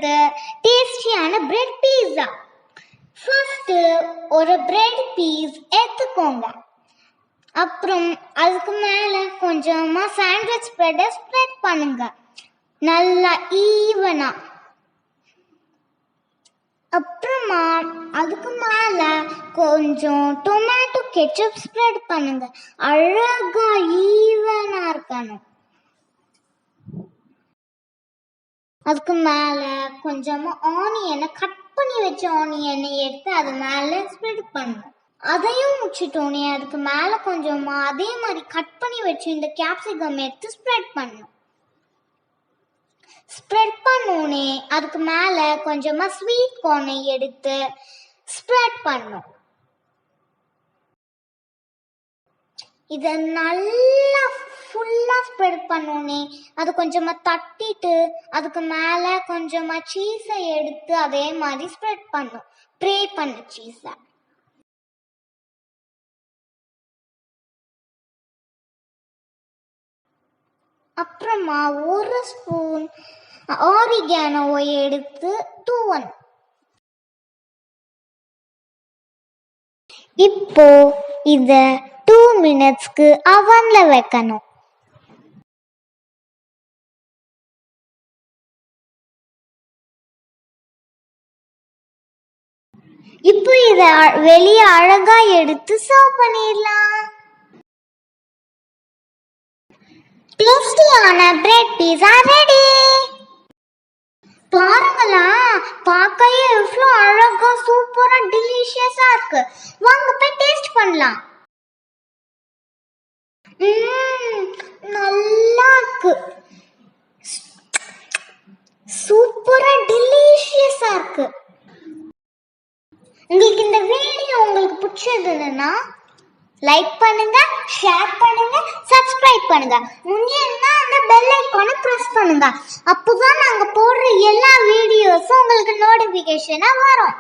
பண்றது டேஸ்டியான பிரெட் பீஸா. ஃபர்ஸ்ட் ஒரு பிரெட் பீஸ் எடுத்துக்கோங்க. அப்புறம் அதுக்கு மேல கொஞ்சமா சாண்ட்விச் பிரெட்டை ஸ்ப்ரெட் பண்ணுங்க, நல்லா ஈவனா. அப்புறமா அதுக்கு மேல கொஞ்சம் டொமேட்டோ கெட்சப் ஸ்ப்ரெட் பண்ணுங்க, அழகா ஈவனா இருக்கணும். அதுக்கு மேல கொஞ்சமா ஆனியனை கட் பண்ணி வச்ச ஆனியனை எடுத்து அது மேல ஸ்ப்ரெட் பண்ணுங்க. அதையும் முடிச்சிட்டோன்னே அதுக்கு மேல கொஞ்சமா அதே மாதிரி கட் பண்ணி வச்சு இந்த கேப்சிகம் எடுத்து ஸ்ப்ரெட் பண்ணும். ஸ்ப்ரெட் பண்ணோன்னே அதுக்கு மேல கொஞ்சமா ஸ்வீட் கார்னை எடுத்து ஸ்ப்ரெட் பண்ணும். இதை நல்லா ஃபுல்லா ஸ்ப்ரெட் பண்ணோன்னே அது கொஞ்சமா தட்டிட்டு அதுக்கு மேல கொஞ்சமா சீஸை எடுத்து அதே மாதிரி ஸ்ப்ரெட் பண்ணும், ப்ரே பண்ண சீஸை. அப்புறமா ஒரு ஸ்பூன் OREGANOவை எடுத்து தூவணும். இப்போ இத 2 மினிட்ஸ்க்கு அவன்ல வைக்கணும். இப்போ இத வெளியே அழகா எடுத்து சர்வ் பண்ணிடலாம். டேஸ்டியான பிரெட் பீஸா ரெடி. பாருங்களா, பார்க்கவே எவ்வளோ அழகா சூப்பரா டெலிஷியஸா இருக்கு. வாங்க போய் டேஸ்ட் பண்ணலாம். நல்லா இருக்கு, சூப்பரா டெலிஷியஸா இருக்கு. உங்களுக்கு இந்த வீடியோ உங்களுக்கு பிடிச்சதுன்னா லைக் பண்ணுங்க, ஷேர் பண்ணுங்க, சப்ஸ்கிரைப் பண்ணுங்க. முக்கியமா அந்த பெல் ஐகானை பிரஸ் பண்ணுங்க. அப்போதான் நாங்க போடுற எல்லா வீடியோஸும் உங்களுக்கு நோட்டிபிகேஷனா வரும்.